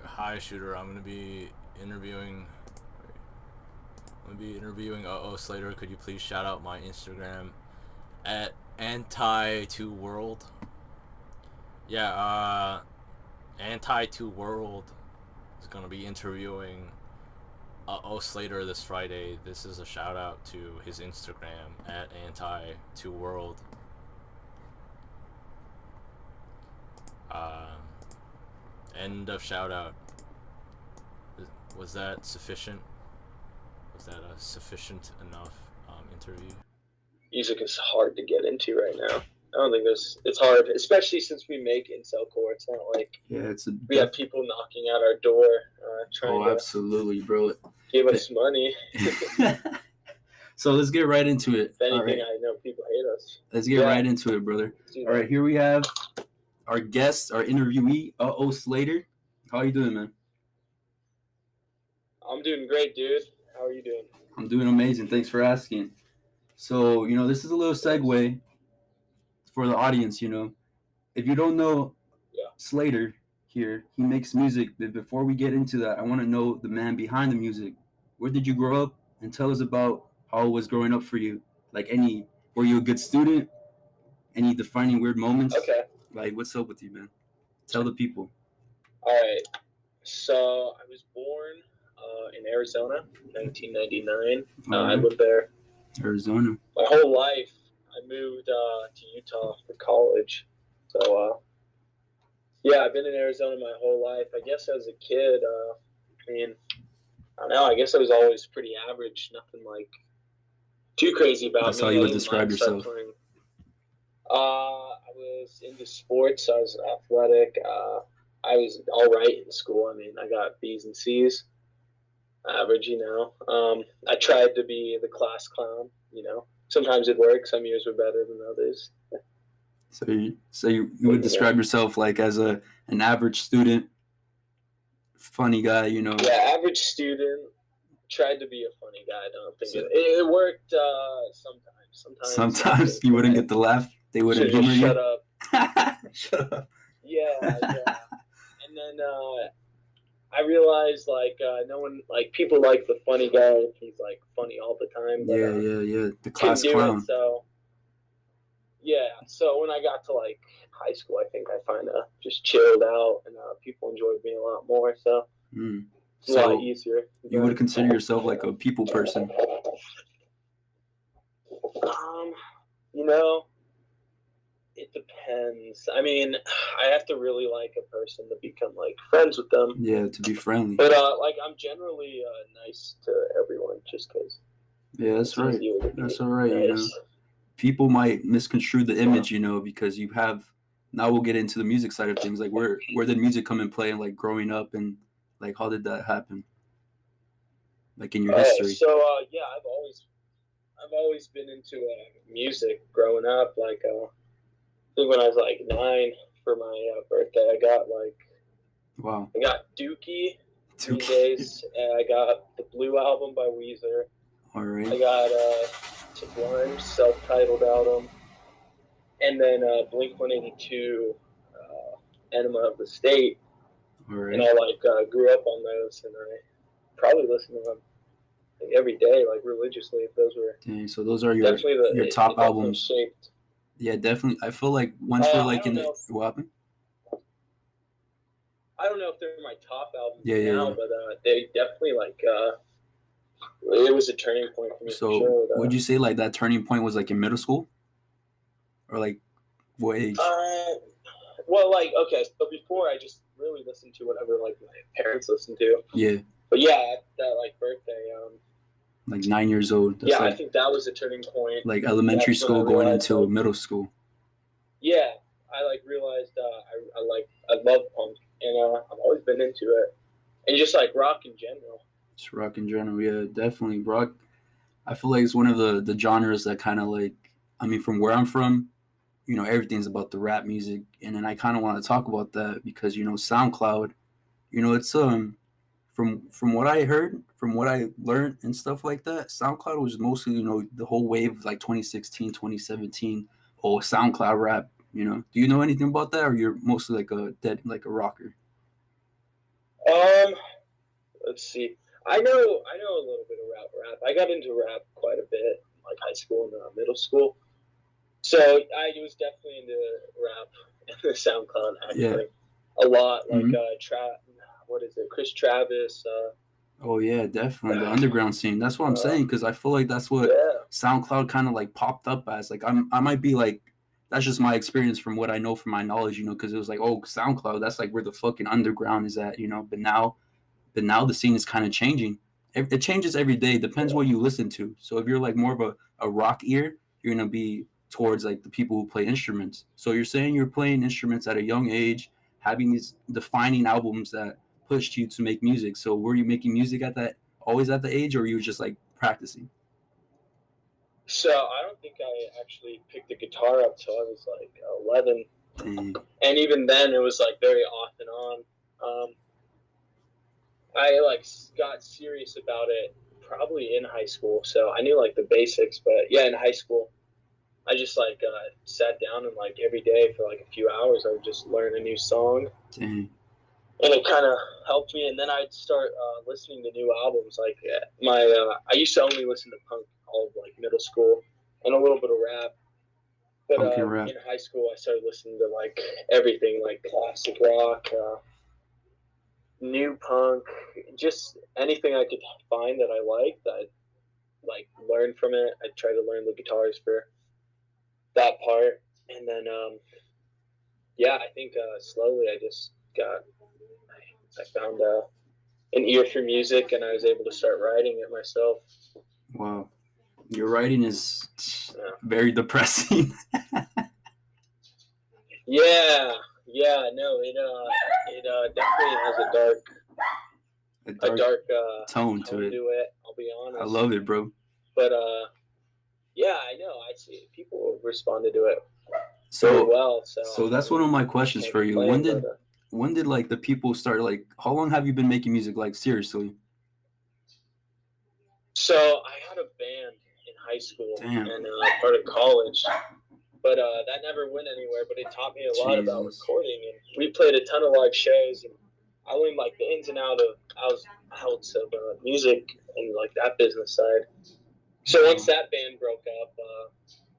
Hi Shooter. Interviewing. I'm gonna be interviewing Slater. Could you please shout out my Instagram at anti2world? Yeah, anti2world is gonna be interviewing Slater this Friday. This is a shout out to his Instagram at anti2world. Uh, End of shout out. Was that sufficient? Was that a sufficient enough interview? Music is hard to get into right now. I don't think it's hard, especially since we make incel-core. It's not like we have people knocking at our door trying to absolutely, bro. Give us money. So let's get right into it. If anything, right. I know people hate us. Let's get right into it, brother. All right, here we have our guest, our interviewee, Slater. How are you doing, man? I'm doing great, dude. How are you doing? I'm doing amazing. Thanks for asking. So, this is a little segue for the audience, If you don't know Slater here, he makes music. But before we get into that, I want to know the man behind the music. Where did you grow up? And tell us about how it was growing up for you. Were you a good student? Any defining weird moments? Okay. What's up with you, man? Tell the people. All right. So, I was born in Arizona, 1999. I lived there. Arizona. My whole life, I moved to Utah for college. So, I've been in Arizona my whole life. I guess as a kid, I don't know. I guess I was always pretty average. Nothing too crazy about That's me. how you would describe yourself. I was into sports. I was athletic. I was all right in school. I got B's and C's. Average, I tried to be the class clown, Sometimes it worked. Some years were better than others. So you would describe yourself as an average student, funny guy, Yeah, average student. Tried to be a funny guy. I don't think it worked sometimes. Sometimes you wouldn't get the laugh. They wouldn't humor you. Shut up. Shut up. Yeah. And then I realized no one people like the funny guy if he's funny all the time. But, yeah. The class clown. So when I got to high school, I think I kind of just chilled out and people enjoyed me a lot more. So it's a lot easier. You would consider yourself a people person? It depends. I have to really like a person to become friends with them. Yeah, to be friendly. But I'm generally nice to everyone, just because. Yeah, that's right. That's all right. Nice. People might misconstrue the image, because you have. Now we'll get into the music side of things. Where did music come in play, and growing up, and how did that happen? In your history. So I've always been into music growing up. I think when I was 9 for my birthday, I got wow. I got Dookie. 3 Days, and I got the Blue album by Weezer. All right. I got Sublime's self-titled album, and then Blink-182, Enema of the State. All right. And I grew up on those, and I probably listen to them every day, religiously. If those were. Dang, so those are your top albums. Shaped. Yeah, definitely. I feel once we're in the what happened? I don't know if they're my top albums now, but they definitely it was a turning point for me. So, for sure, would you say that turning point was in middle school, or what age? Well, okay, so before I just really listened to whatever my parents listened to. Yeah. But yeah, that birthday. 9 years old. That's I think that was a turning point. Elementary school going into middle school. Yeah, I realized I love punk, and I've always been into it, and just rock in general. Just rock in general, yeah, definitely rock. I feel it's one of the genres that kind of from where I'm from, everything's about the rap music, and then I kind of want to talk about that because SoundCloud, it's from what I heard, from what I learned and stuff like that, SoundCloud was mostly, the whole wave of 2016, 2017, SoundCloud rap, Do you know anything about that, or you're mostly a rocker? Let's see. I know a little bit about rap. I got into rap quite a bit, in, like high school and middle school. So I was definitely into rap and the SoundCloud actually a lot. Like what is it? Chris Travis. Oh yeah, definitely the underground scene. That's what I'm saying, because I feel like that's what SoundCloud kind of like popped up as. Like I might be like, that's just my experience from what I know from my knowledge, you know, because it was like, oh, SoundCloud, that's like where the fucking underground is at, you know. But now the scene is kind of changing. It changes every day. Depends what you listen to. So if you're like more of a rock ear, you're gonna be towards like the people who play instruments. So you're saying you're playing instruments at a young age, having these defining albums that pushed you to make music. So were you making music at that always at the age, or were you just like practicing? So I don't think I actually picked the guitar up till I was like 11, Dang. and even then it was like very off and on. I like got serious about it probably in high school, so I knew like the basics. But yeah, in high school, I just like sat down and like every day for like a few hours, I would just learn a new song, Dang. and it kind of helped me. And then I'd start listening to new albums. Like I used to only listen to punk all of like middle school and a little bit of rap. But Punk and rap. in high school, I started listening to like everything, like classic rock, new punk, just anything I could find that I liked. I'd like learn from it. I'd try to learn the guitars for that part, and then yeah, I think slowly I just got I found an ear for music, and I was able to start writing it myself. Wow, your writing is very depressing. Yeah, no, it definitely has a dark tone to it. I'll be honest. I love it, bro. But yeah, I know. I see people responded to it very well. So that's one of my questions for you. When did like the people start, like, how long have you been making music, like, seriously? So I had a band in high school and part of college, but that never went anywhere. But it taught me a lot about recording, and we played a ton of live shows, and I learned like the ins and outs of music and like that business side. So once that band broke up,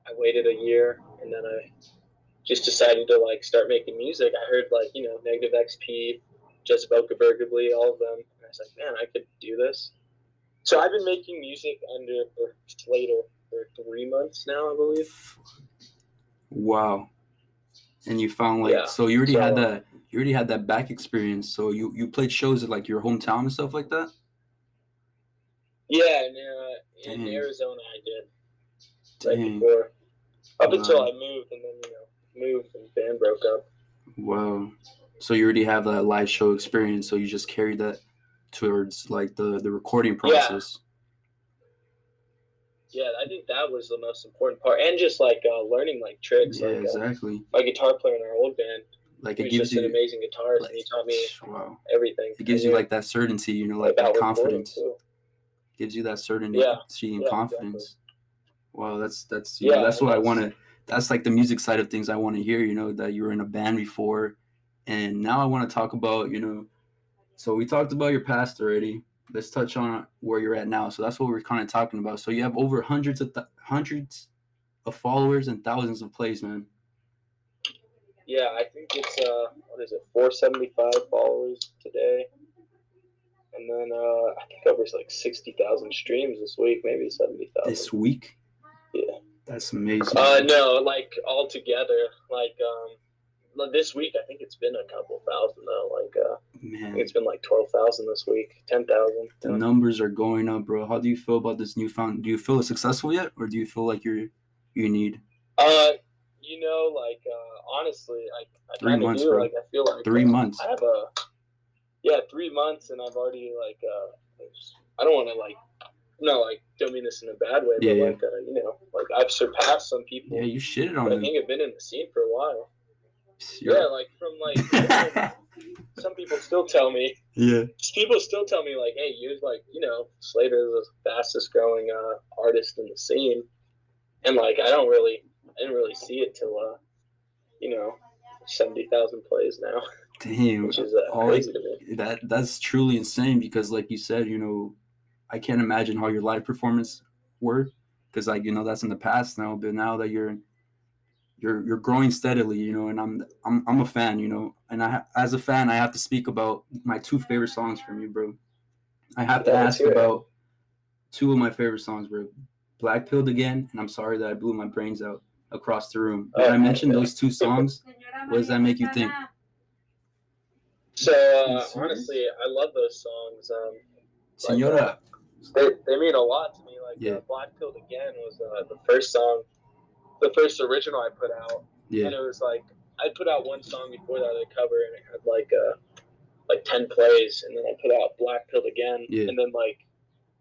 I waited a year, and then I just decided to like start making music. I heard like Negative XP, Jessica Bergably, all of them, and I was like, man, I could do this. So I've been making music under Slater for 3 months now, I believe. Wow. And you found like so you already had that back experience. So you played shows at like your hometown and stuff like that? Yeah, in Arizona I did. Right before. Up until I moved, and then moved and the band broke up. Wow. So you already have that live show experience, so you just carried that towards like the recording process. Yeah, I think that was the most important part, and just like learning like tricks. Yeah, like, exactly. My guitar player in our old band, like he was just an amazing guitarist, and he taught me everything. It gives you like that certainty, like that confidence. It gives you that certainty and confidence. Exactly. Wow, that's that's what I want to. That's like the music side of things I want to hear. That you were in a band before, and now I want to talk about So we talked about your past already. Let's touch on where you're at now. So that's what we're kind of talking about. So you have over hundreds of followers and thousands of plays, man. Yeah, I think it's 475 followers today, and then I think over like 60,000 streams this week, maybe 70,000. This week? Yeah, that's amazing. No, like all together, like this week I think it's been a couple thousand though. Like man, I think it's been like 12,000 this week, 10,000. The numbers are going up, bro. How do you feel about this newfound? Do you feel it's successful yet, or do you feel like you need? Like honestly, I 3 months, do. bro. Like I feel like 3 months. I have 3 months, and I've already like I don't want to like. No, like don't mean this in a bad way, but like like I've surpassed some people. Yeah, you shitted on them. I think have been in the scene for a while. Yeah, like from like some people still tell me. Yeah. People still tell me like, hey, you're like Slater is the fastest growing artist in the scene, and like I didn't really see it till 70,000 plays now. Damn, which is all crazy to me. that's truly insane because, like you said, I can't imagine how your live performance were because, like, that's in the past now. But now that you're growing steadily, and I'm a fan, and as a fan, I have to speak about my two favorite songs from you, bro. I have to ask about two of my favorite songs, bro. Black Pilled Again, and I'm sorry that I blew my brains out across the room. When I mentioned those two songs, what does that make you think? So honestly, I love those songs. Senora. They mean a lot to me. Like Black Pilled Again was the first song, the first original I put out, and it was like I put out one song before that, a cover, and it had like 10 plays, and then I put out Black Pilled Again, and then like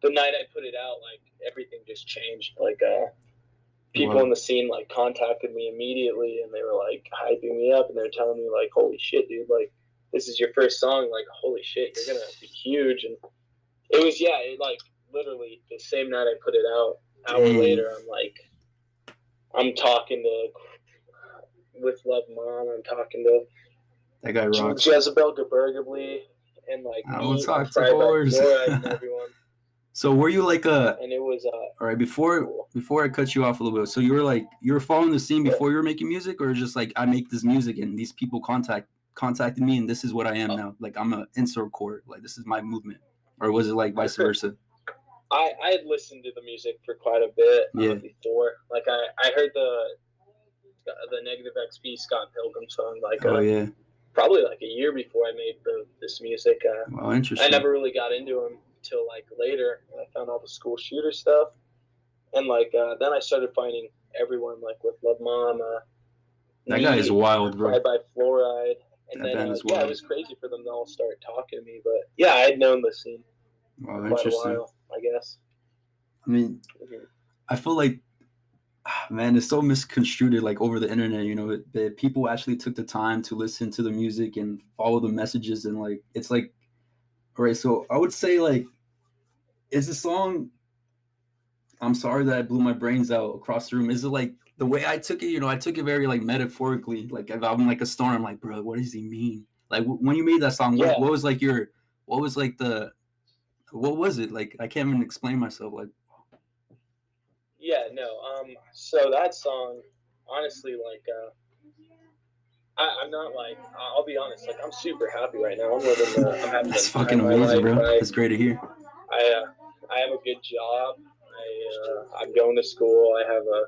the night I put it out, like everything just changed. Like people in the scene like contacted me immediately, and they were like hyping me up, and they're telling me like, "Holy shit, dude! Like this is your first song. Like holy shit, you're gonna be huge." And it was it like literally the same night I put it out. Hour later, I'm talking to With Love Mom. I'm talking to that guy rocks. Jezebel Gebergably, and like I will talk to whores. And everyone. So were you like and it was all right, before I cut you off a little bit, so you were following the scene before you were making music, or just like I make this music and these people contacted me and this is what I am now, like I'm an insert core, like this is my movement, or was it like vice versa? I had listened to the music for quite a bit before. Like I heard the Negative XP Scott Pilgrim song probably like a year before I made this music. Wow, interesting. I never really got into him until like later. I found all the school shooter stuff, and like then I started finding everyone like With Love Mom. That guy is wild, bro. By Fluoride, and that then band is wild. it was crazy for them to all start talking to me. But yeah, I had known the scene for quite a while, I guess. I mean, I feel like, man, it's so misconstrued like over the internet, that people actually took the time to listen to the music and follow the messages, and like it's like, all right, so I would say like, is the song I'm sorry that I blew my brains out across the room, is it like the way I took it, I took it very like metaphorically, like if I'm like a storm, I'm like, bro, what does he mean? Like when you made that song, what was like what was it like? I can't even explain myself. Like, so that song, honestly, like I'm not like, I'll be honest, like I'm super happy right now. I'm having that's fucking amazing, bro. That's great to hear. I have a good job. I'm going to school. I have a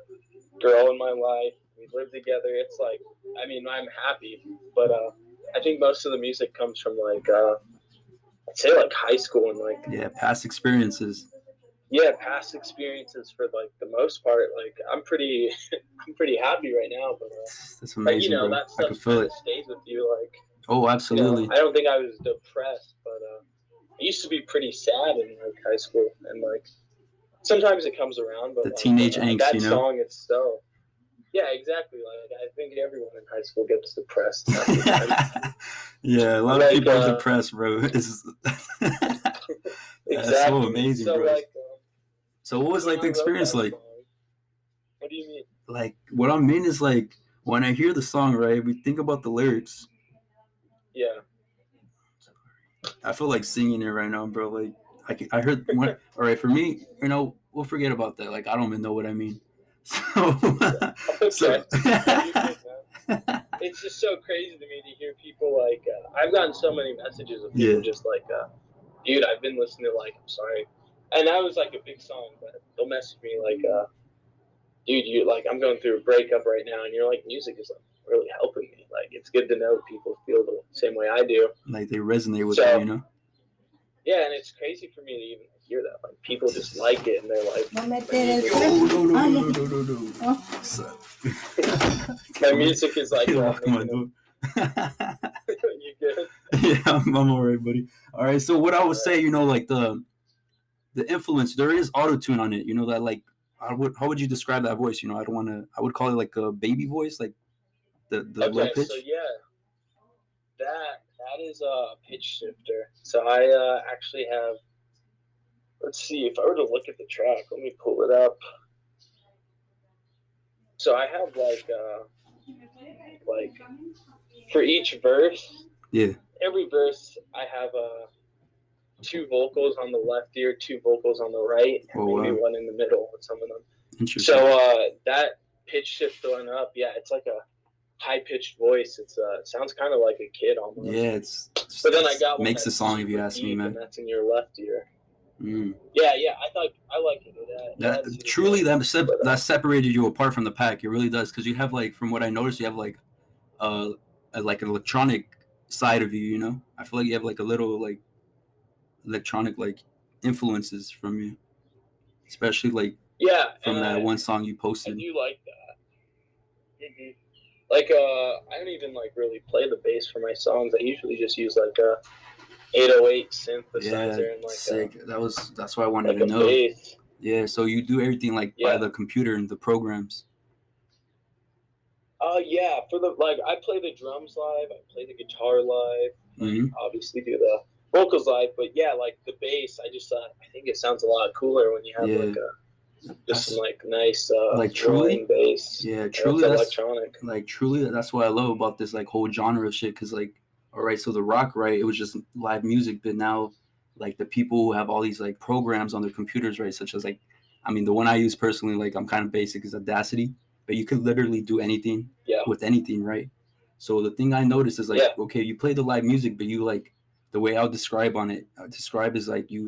girl in my life. We live together. It's like, I mean, I'm happy, but I think most of the music comes from like I'd say like high school and like past experiences. Past experiences for like the most part. Like I'm pretty happy right now, but that's amazing, bro. That stuff kind of stays with you. Like, oh, absolutely. I don't think I was depressed, but I used to be pretty sad in like high school, and like sometimes it comes around. But the teenage angst, that song itself. Yeah, exactly. Like I think everyone in high school gets depressed. Yeah, a lot of people are depressed, bro. It's exactly. so amazing, so, bro. Like, so what was like the experience like? What do you mean? Like what I mean is like when I hear the song, right? We think about the lyrics. Yeah. I feel like singing it right now, bro. Like I heard one. All right, for me, we'll forget about that. Like I don't even know what I mean. So, it's just so crazy to me to hear people like I've gotten so many messages of people just like, dude, I've been listening to like I'm sorry, and that was like a big song, but they'll message me like, dude, you like I'm going through a breakup right now, and you're like music is like really helping me. Like it's good to know people feel the same way I do. Like they resonate with you, Yeah, and it's crazy for me to even hear that. Like people just like it, and they're like, no. My music is like, you good? Yeah, I'm all right, buddy. All right, so what I would say, like the influence, there is auto-tune on it. That like, how would you describe that voice? I would call it like a baby voice, like the low pitch. So that is a pitch shifter. So I actually have. Let's see, if I were to look at the track, let me pull it up. So I have like for each verse, Yeah. every verse I have two vocals on the left ear, two vocals on the right, and maybe one in the middle with some of them. Interesting. So that pitch shift going up, yeah, it's like a high pitched voice. It sounds kind of like a kid almost. Yeah, but then I got one makes the song if you ask me, man. And that's in your left ear. Mm. Yeah, I like it. That truly that separated you apart from the pack. It really does, because you have like, from what I noticed, you have like an electronic side of you. You know, I feel like you have like a little like electronic like influences from you, especially like from that one song you posted. I do like that. Mm-hmm. Like I don't even like really play the bass for my songs. I usually just use like a 808 synthesizer and like sick. That's what I wanted to know. Bass. Yeah, so you do everything like by the computer and the programs. Yeah, for the I play the drums live, I play the guitar live, obviously do the vocals live, but yeah, like the bass, I think it sounds a lot cooler when you have like some like nice like truly bass. Yeah, truly that's electronic. Like truly that's what I love about this like whole genre of shit, because like, all right, so the rock, right, it was just live music, but now like the people who have all these like programs on their computers, right, such as like, I mean, the one I use personally, like I'm kind of basic, is Audacity, but you could literally do anything with anything, right? So the thing I noticed is like, okay, you play the live music, but you like, the way I'll describe is like you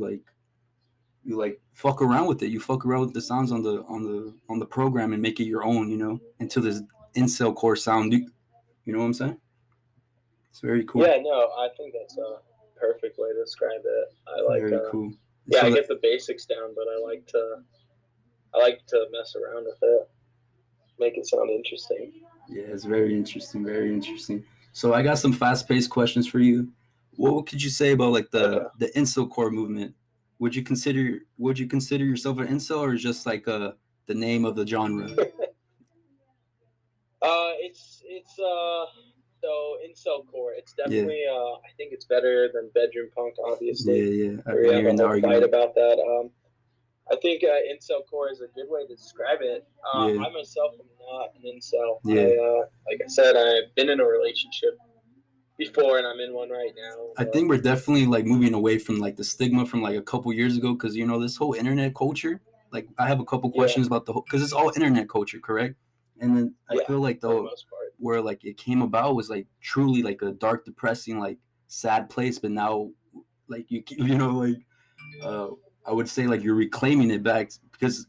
like fuck around with it. You fuck around with the sounds on the program and make it your own, you know, until this incel core sound. You know what I'm saying? It's very cool. Yeah, no, I think that's a perfect way to describe it. I like very cool. Yeah, so I get the basics down, but I like to mess around with it, make it sound interesting. Yeah, it's very interesting, very interesting. So I got some fast-paced questions for you. What could you say about like the incel core movement? Would you consider yourself an incel, or just like the name of the genre? It's so incel core. It's definitely I think it's better than bedroom punk, obviously. Yeah. I've been hearing the argument. Fight about that. I think incel core is a good way to describe it. I myself am not an incel. Like I said, I've been in a relationship before, and I'm in one right now. I think we're definitely like moving away from like the stigma from like a couple years ago, because you know this whole internet culture. Like I have a couple questions about the whole, because it's all internet culture, correct? And then I feel like where like it came about was like truly like a dark, depressing, like sad place, but now like you know like I would say like you're reclaiming it back, because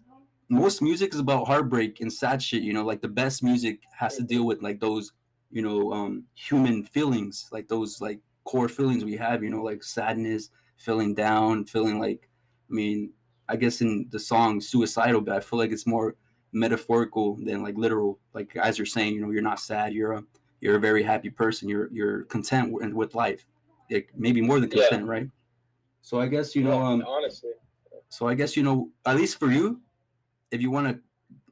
most music is about heartbreak and sad shit, you know, like the best music has to deal with like those, you know, human feelings, like those like core feelings we have, you know, like sadness, feeling down, feeling like, I mean, I guess in the song Suicidal, but I feel like it's more metaphorical than like literal. Like as you're saying, you know, you're not sad, you're a very happy person, you're content with life, like maybe more than content, right? So I guess, you know, honestly. So I guess, you know, at least for you, if you want to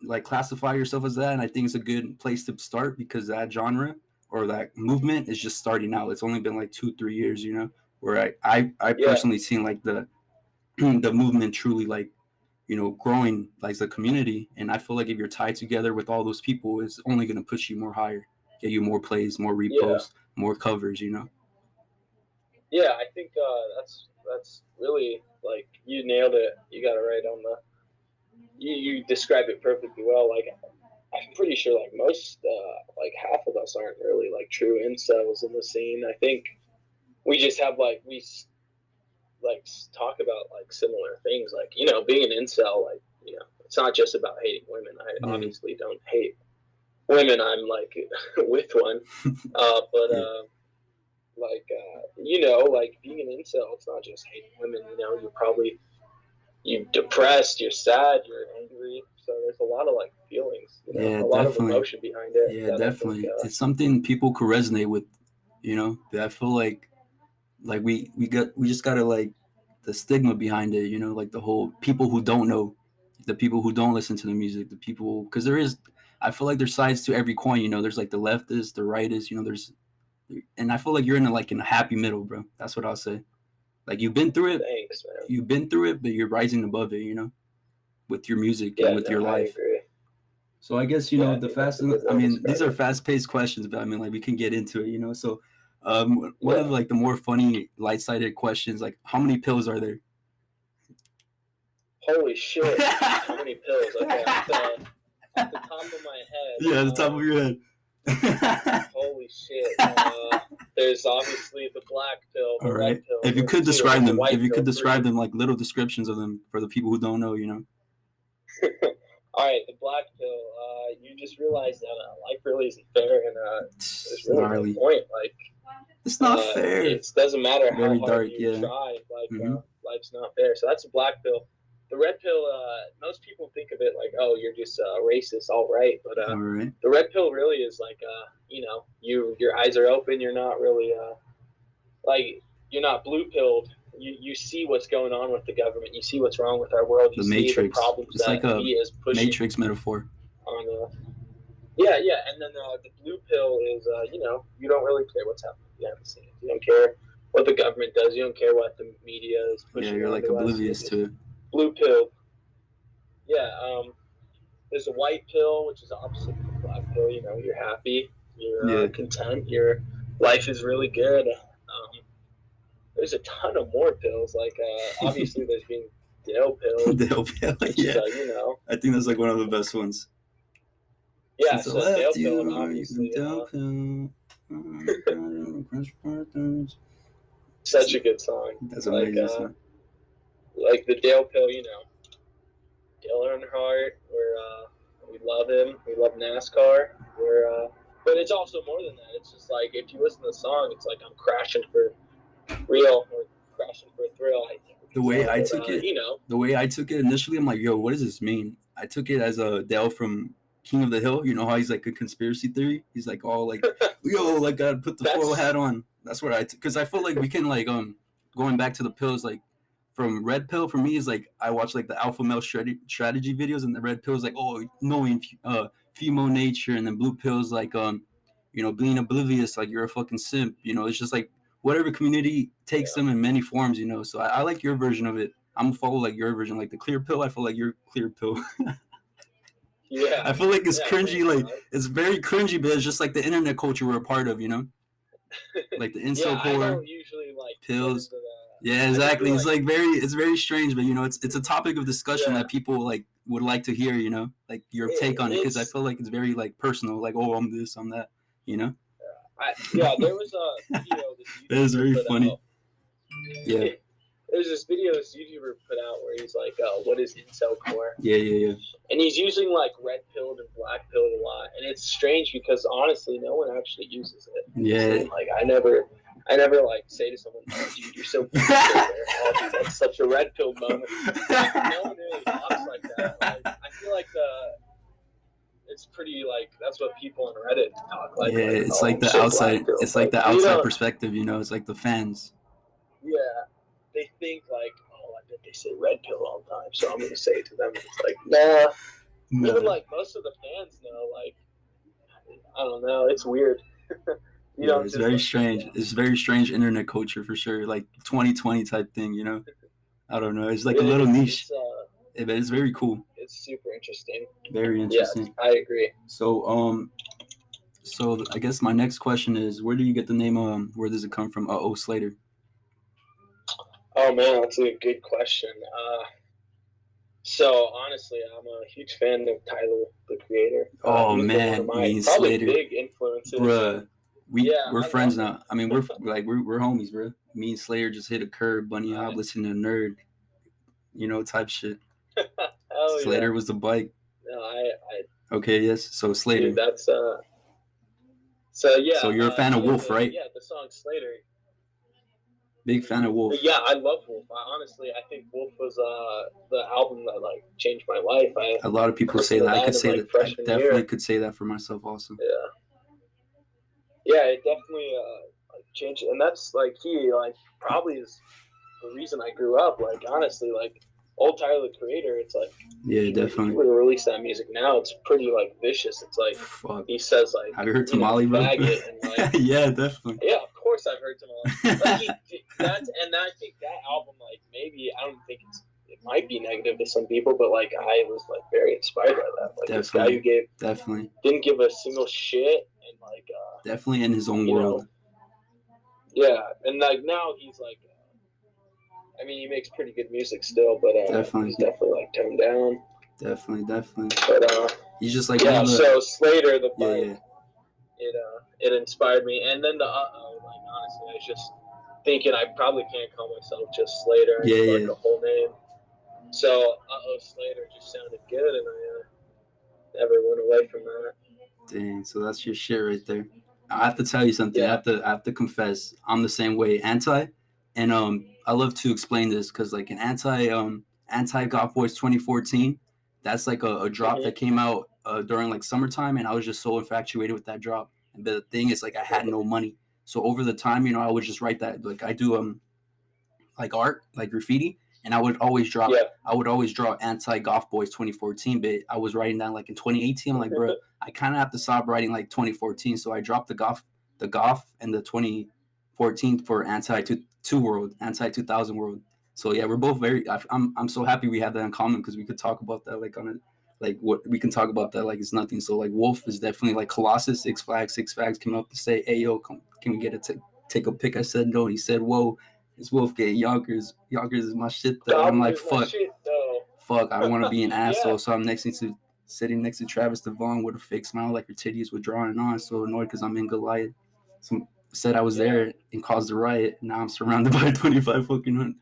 like classify yourself as that, and I think it's a good place to start, because that genre or that movement is just starting out. It's only been like 2-3 years, you know, where I personally seen like the movement truly like, you know, growing like the community. And I feel like if you're tied together with all those people, it's only going to push you more higher, get you more plays, more reposts, more covers, you know? Yeah, I think that's really, like, you nailed it. You got it right on the. You described it perfectly well. Like, I'm pretty sure like most, like half of us aren't really like true incels in the scene. I think we just have like like talk about like similar things. Like, you know, being an incel, like, you know, it's not just about hating women. I obviously don't hate women. I'm like with one, but like you know, like being an incel, it's not just hating women. You know, you're depressed, you're sad, you're angry. So there's a lot of like feelings, you know, a lot of emotion behind it. Yeah, definitely. It's something people could resonate with, you know. I feel like we just gotta like the stigma behind it, you know, like the whole people who don't know, the people who don't listen to the music, the people, because I feel like there's sides to every coin, you know. There's like the leftist, the rightist, you know. And I feel like you're in a happy middle, bro. That's what I'll say. Like you've been through it. Thanks, man. You've been through it, but you're rising above it, you know, with your music and with your life. I agree. So I guess, you know, these are fast-paced questions, but I mean, like we can get into it, you know. So One of like the more funny light-sided questions, like how many pills are there? Holy shit! How many pills? Okay, off the top of my head. Yeah, the top of your head. Holy shit! There's obviously the black pill, the All right. red pill. If you could there's describe the them, white if you pill, could describe three. them, like little descriptions of them for the people who don't know, you know. All right, the black pill. You just realize that life really isn't fair, and there's really Gnarly. no point. Like, It's not fair. It doesn't matter how Very hard dark, you yeah. try. Like, life's not fair. So that's a black pill. The red pill. Most people think of it like, oh, you're just racist, all right. But All right. the red pill really is like, your eyes are open. You're not really like you're not blue pilled. You see what's going on with the government. You see what's wrong with our world. You The see Matrix. the problems It's that like a he is pushing. Matrix metaphor. On yeah, and then the blue pill is you don't really care what's happening behind the scenes. You don't care what the government does. You don't care what the media is pushing. Yeah, you're like oblivious to it. Blue pill. Yeah. There's a white pill, which is opposite of the black pill. You know, you're happy. You're content. Your life is really good. There's a ton of more pills. Like obviously, there's been Dale pill. Dale pill, yeah. I think that's like one of the best ones. Yeah, Since so I left Dale pill, you, obviously. Dale pill. Such a good song. That's amazing song. Like the Dale pill, Dale Earnhardt. We love him. We love NASCAR. But it's also more than that. It's just like if you listen to the song, it's like I'm crashing for real or crashing for a thrill. The way I took it initially, I'm like, yo, what does this mean? I took it as a Dale from King of the Hill. You know how he's like a conspiracy theory? He's like all like, yo, like gotta put the foil hat on. That's what because I feel like we can like going back to the pills, like from red pill for me is like I watch like the alpha male strategy videos, and the red pill is like, oh, knowing female nature, and then blue pills like being oblivious, like you're a fucking simp. It's just like whatever community takes them in many forms, So I like your version of it. I'm gonna follow like your version, like the clear pill. I feel like your clear pill. Yeah. I feel like it's cringy, like it's very cringy, but it's just like the internet culture we're a part of, Like the incel core. I don't usually like pills. Yeah, exactly. It's like it's very strange, but it's a topic of discussion that people like would like to hear, like your take on it, because I feel like it's very like personal, like oh I'm this, I'm that, there was a video that is very funny. Yeah. There's this video this YouTuber put out where he's like, what is incel core? Yeah. And he's using like red pilled and black pilled a lot. And it's strange because honestly, no one actually uses it. Yeah. So, like I never like say to someone, oh, dude, you're so beautiful there. Oh, dude, that's such a red pill moment. Like, no one really talks like that. Like, I feel like it's pretty like that's what people on Reddit talk like. Yeah, it's like the outside. It's like the outside perspective. It's like the fans. Yeah. They think like, oh, I bet they say red pill all the time, so I'm gonna say it to them. It's like, nah. Even like most of the fans know, like, I don't know, it's weird. It's very strange. It's very strange internet culture for sure, like 2020 type thing. I don't know. It's like a little niche, but it's very cool. It's super interesting. Very interesting. Yeah, I agree. So I guess my next question is, where do you get the name? Where does it come from? Slater. Oh man, that's a good question. So honestly, I'm a huge fan of Tyler, the Creator. Oh man, probably Slater. Big influences. Bruh, we're friends now. I mean, we're homies, bro. Me and Slater just hit a curb, bunny hop, listen to Nerd, type shit. Slater was the bike. No, Okay, yes. So Slater. Dude, that's So yeah. So you're a fan of Wolf, right? Yeah, the song Slater. Big fan of Wolf. Yeah, I love Wolf. I think Wolf was the album that like changed my life. A lot of people say that. I could say that. I definitely could say that for myself also. Yeah, it definitely like changed, and that's like he like probably is the reason I grew up. Like honestly, like old Tyler the Creator. It's like definitely. If you were to release that music now, it's pretty like vicious. It's like he says like, have you heard Tamale, bro? And, like, yeah, definitely. Yeah, of course I've heard Tamale. Like, I think that album, like maybe I don't think it might be negative to some people, but like I was like very inspired by that. Like this guy who didn't give a single shit and like definitely in his own world. Yeah, and like now he's like, I mean, he makes pretty good music still, but Definitely. he's definitely like toned down. Definitely. But he's just like yeah. one of the, So Slater, the bike, yeah. it inspired me, and then the like honestly, I was just thinking I probably can't call myself just Slater. I need like a whole name. So Slater just sounded good, and I never went away from that. Dang, so that's your shit right there. I have to tell you something. Yeah. I have to confess. I'm the same way. Anti, and I love to explain this because like an anti Golf Boys 2014. That's like a drop that came out during like summertime, and I was just so infatuated with that drop. And the thing is, like, I had no money, so over the time, I would just write that. Like I do like art, like graffiti, and I would always draw. Yeah. I would always draw anti Golf Boys 2014, but I was writing down like in 2018. I'm like, bro, I kind of have to stop writing like 2014. So I dropped the golf, and the 2014 for anti 2000 world. So yeah, we're both very. I'm so happy we have that in common because we could talk about that like on a. Like what we can talk about that like it's nothing. So like Wolf is definitely like Colossus. Six Flags came up to say, "Hey yo, can we get a take a pic?" I said no. He said, "Whoa." It's Wolfgate. Yonkers is my shit though. I'm like, fuck, I don't want to be an asshole. So I'm sitting next to Travis Devon with a fake smile like her titties were drawing on. So annoyed because I'm in Goliath. So said I was there and caused a riot. Now I'm surrounded by 25 fucking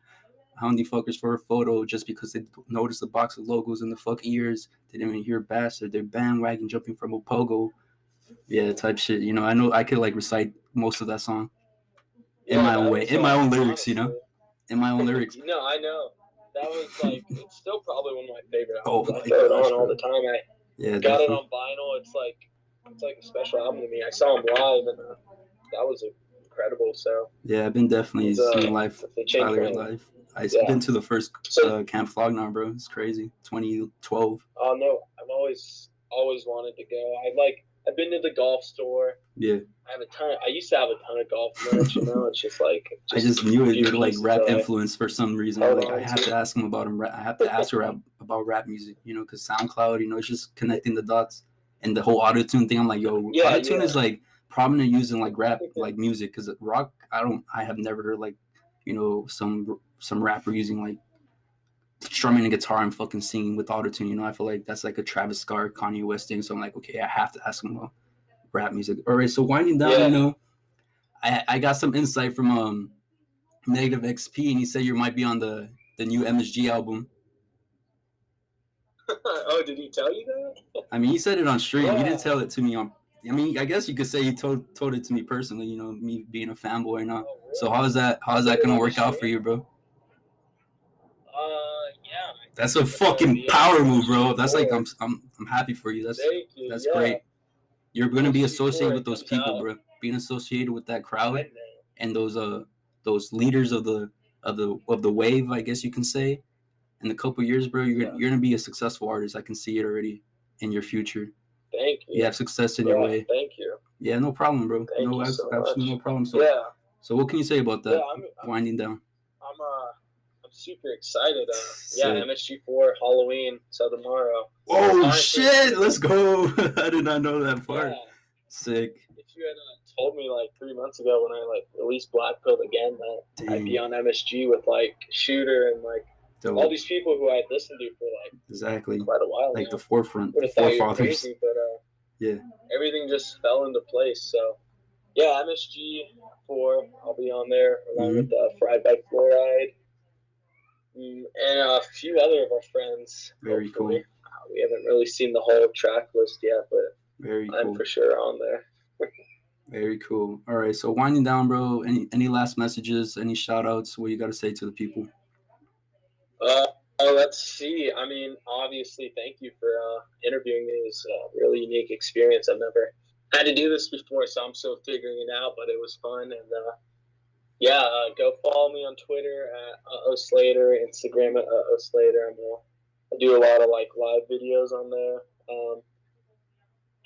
houndy fuckers for a photo just because they noticed a box of logos in the fucking ears. They didn't even hear bastard. They're bandwagon jumping from a pogo. Yeah, type shit. I know I could like recite most of that song. In my own way, in my own lyrics, in my own lyrics. No, I know. That was like, it's still probably one of my favorite albums. I throw it on all the time. I got definitely. it on vinyl. It's like a special album to me. I saw him live, and that was incredible. So yeah, I've been definitely seeing Tyler live. I've been to the first Camp Flognar, bro. It's crazy. 2012. Oh no, I've always wanted to go. I've been to the golf store. Yeah. I used to have a ton of golf merch, It's just like I just knew it. You're like rap influence for some reason. Like I have to ask him about him. I have to ask her about rap music, because SoundCloud, it's just connecting the dots and the whole auto-tune thing. I'm like, yo, auto-tune is like prominent using like rap like music because rock. I have never heard like, some rapper using like strumming a guitar and fucking singing with auto-tune. I feel like that's like a Travis Scott, Kanye West thing. So I'm like, okay, I have to ask him about rap music. All right, so winding down, I got some insight from Negative XP, and he said you might be on the new MSG album. Oh, did he tell you that? I mean, he said it on stream. He didn't tell it to me on. I mean, I guess you could say he told it to me personally. Me being a fanboy and all. Oh, really? So how's that gonna work out for you, bro? Yeah. That's a fucking power move, bro. That's like I'm happy for you. That's great. You're gonna be associated with those people, bro. Being associated with that crowd and those leaders of the wave, I guess you can say. In a couple years, bro, you're gonna be a successful artist. I can see it already in your future. Thank you. You have success in your way. Thank you. Yeah, no problem, bro. Absolutely no problem. So what can you say about that? Winding down. I'm super excited. MSG4 Halloween, so tomorrow. Oh shit! Let's go. I did not know that part. Yeah. Sick. If you had told me like 3 months ago when I released Black Pill again that I'd be on MSG with like Shooter and like all these people who I had listened to for exactly quite a while. Like the forefront, the forefathers. Crazy, but everything just fell into place. So yeah, MSG4, I'll be on there along with Fried by Fluoride. And a few other of our friends. Very cool. We haven't really seen the whole track list yet, but I'm for sure on there. Very cool. All right, so winding down, bro. Any last messages? Any shout outs? What you got to say to the people? Let's see. I mean, obviously, thank you for interviewing me. It was a really unique experience. I've never had to do this before, so I'm still figuring it out, but it was fun. And go follow me on Twitter at uhohslater, Instagram at uhohslater. I do a lot of like live videos on there.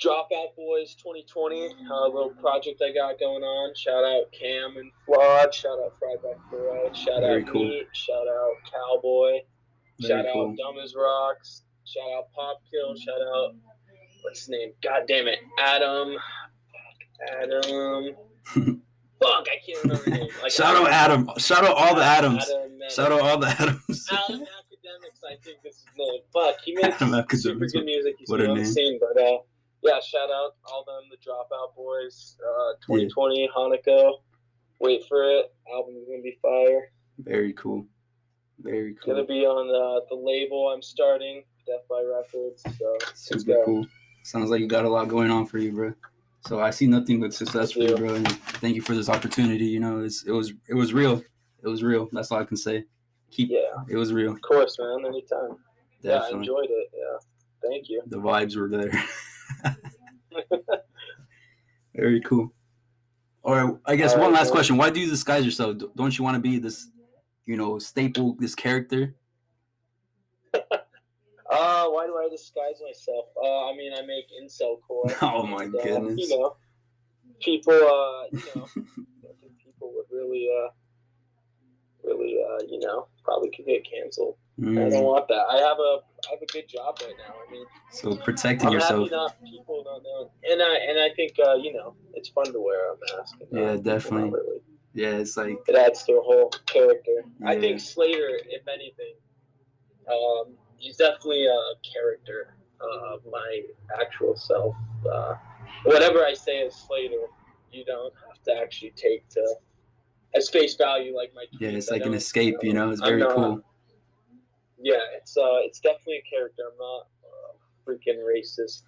Dropout Boys 2020, a little project I got going on. Shout out Cam and Flawed. Shout out Fried by Fluoride. Shout out Meat. Shout out Cowboy. Shout out Dumb as Rocks. Shout out Popkill. Shout out, what's his name? God damn it. Adam. Fuck, I can't remember her name. Like, Shout out Adam. Shout out all the Adams. Adam, Shout out all the Adams. Adam Academics, I think this is his name. Fuck, he makes Adam super Academics, good music. He's what a new on the name. scene, but yeah, shout out all them, the Dropout Boys, 2020 Hanukkah. Wait for it. Album's gonna be fire. Very cool. Very cool. Gonna be on the label I'm starting, Death by Records. So super cool. Sounds like you got a lot going on for you, bro. So I see nothing but success for you, bro. And thank you for this opportunity. You know, it was real. It was real. That's all I can say. It was real. Of course, man. Anytime. Definitely. Yeah, I enjoyed it. Yeah. Thank you. The vibes were there. Very cool. Or I guess one last question. Why do you disguise yourself? Don't you want to be this, staple, this character? Why do I disguise myself? I mean, I make incel core. Oh my goodness. People, I think people would really, probably could get canceled. I don't want that. I have a good job right now. I mean, so protecting I'm yourself. happy people don't know, and I think it's fun to wear a mask. Yeah, definitely. Really. Yeah, it's like it adds to a whole character. Yeah. I think Slater, if anything, he's definitely a character of my actual self. Whatever I say as Slater, you don't have to actually take to as face value like my tweets. Yeah, it's like an escape, it's very cool. Yeah, it's definitely a character. I'm not a freaking racist,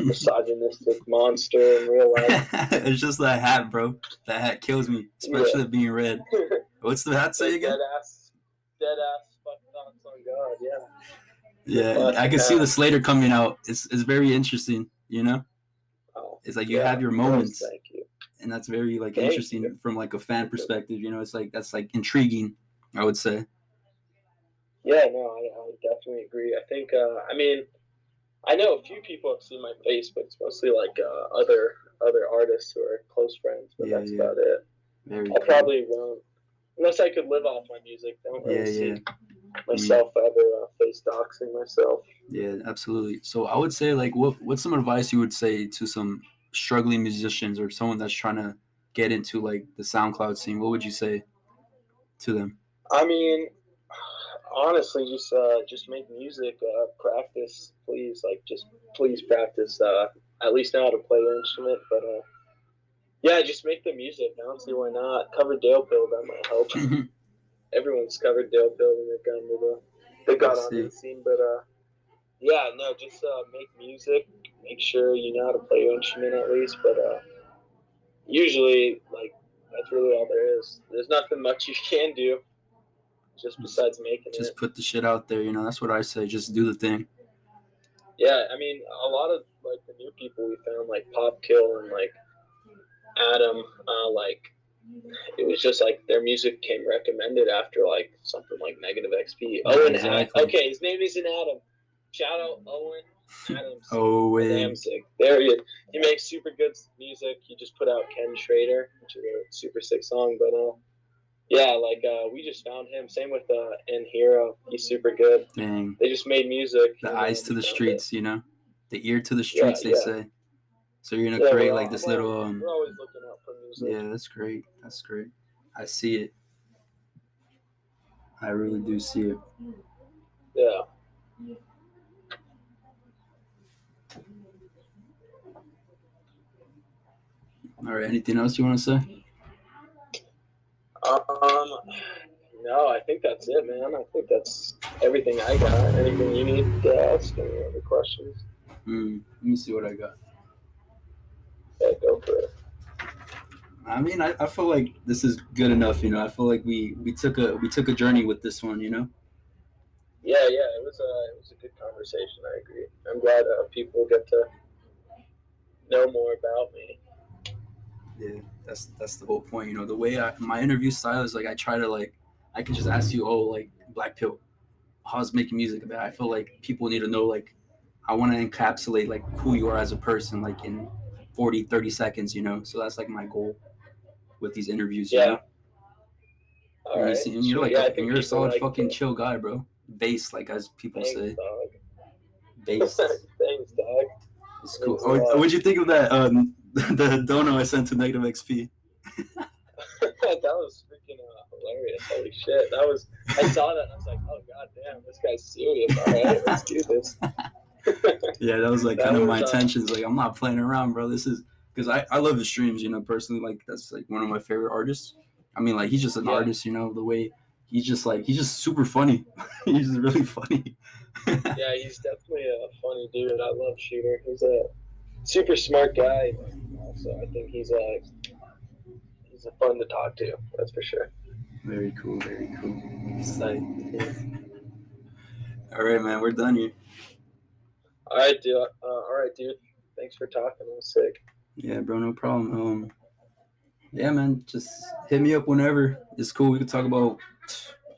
misogynistic monster in real life. It's just that hat, bro. That hat kills me, especially being red. What's the hat say again? Dead ass fuck thoughts on God, yeah. Yeah, I can see the Slater coming out. It's very interesting, It's like you have your moments. Thank you. And that's very interesting from a fan perspective, It's that's intriguing, I would say. Yeah, no, I definitely agree. I think I know a few people have seen my face, but it's mostly other artists who are close friends, but that's about it. I probably won't, unless I could live off my music. Don't really see myself ever face doxing myself. Yeah, absolutely. So I would say what's some advice you would say to some struggling musicians or someone that's trying to get into the SoundCloud scene? What would you say to them? I mean, honestly, just make music, practice, please. Just please practice. At least know how to play your instrument, but just make the music. I don't see why not. Cover Dale Pill, that might help. Everyone's covered Dale Pill when they got on the scene, but just make music. Make sure you know how to play your instrument at least, but usually that's really all there is. There's nothing much you can do. Just besides making it. Just put the shit out there, that's what I say. Just do the thing. Yeah, I mean, a lot of the new people we found, Pop Kill and Adam, it was just their music came recommended after something like Negative XP. Owen, exactly. Okay, his name isn't Adam. Shout out Owen Adams. Owen. Damn sick. There he is. He makes super good music. He just put out Ken Schrader, which is a super sick song, but we just found him. Same with N Hero. He's super good. Dang. They just made music. The eyes to the streets, the ear to the streets, they say. So you're gonna create this little. We're always looking out for music. Yeah, that's great. That's great. I see it. I really do see it. Yeah. All right. Anything else you want to say? No, I think that's it, man. I think that's everything I got. Anything you need to ask? Any other questions? Let me see what I got. Yeah, go for it. I mean, I feel like this is good enough. I feel like we took a journey with this one. Yeah, it was a good conversation. I agree. I'm glad people get to know more about me. Yeah, that's the whole point. The way my interview style is I try to I can just ask you, Black Pill, how's making music about? I feel like people need to know I want to encapsulate who you are as a person in 40, 30 seconds, So that's my goal with these interviews. Yeah. All right. And you're you're a solid fucking chill guy, bro. Bass, as people say. Dog. Bass. Thanks, dog. It's cool. What'd you think of that? The dono I sent to Negative XP. That was freaking hilarious. Holy shit. I saw that and I was like, oh god damn, this guy's serious. All right, let's do this. Yeah, that was like That kind of was, my intentions. Like, I'm not playing around, bro. This is because I love his streams, you know, personally. Like, that's like one of my favorite artists. I mean, like, he's just an artist, you know, the way he's just super funny. He's just really funny. Yeah, he's definitely a funny dude. I love Shooter. He's a super smart guy. Also, I think he's a fun to talk to. That's for sure. Very cool. Very cool. Excited. All right, man. We're done here. All right, dude. Thanks for talking. That was sick. Yeah, bro. No problem. Yeah, man. Just hit me up whenever. It's cool. We can talk about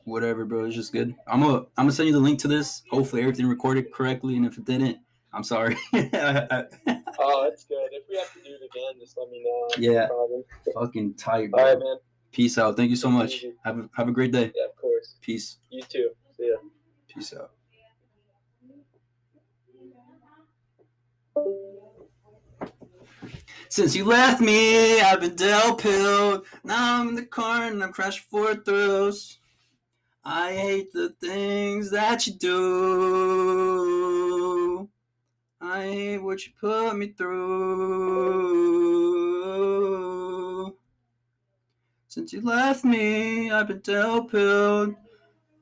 whatever, bro. It's just good. I'm gonna send you the link to this. Hopefully everything recorded correctly, and if it didn't, I'm sorry. Oh, that's good. If we have to do it again, just let me know. Yeah. No Fucking tight, bro. All right, man. Peace out. Thank you so much. Have a great day. Yeah, of course. Peace. You too. See ya. Peace out. Since you left me, I've been Del pilled. Now I'm in the car and I'm crashing for thrills. I hate the things that you do. I hate what you put me through. Since you left me, I've been Del pilled.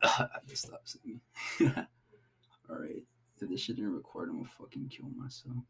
I just stopped singing. Alright. If this shit didn't record, I'm gonna fucking kill myself.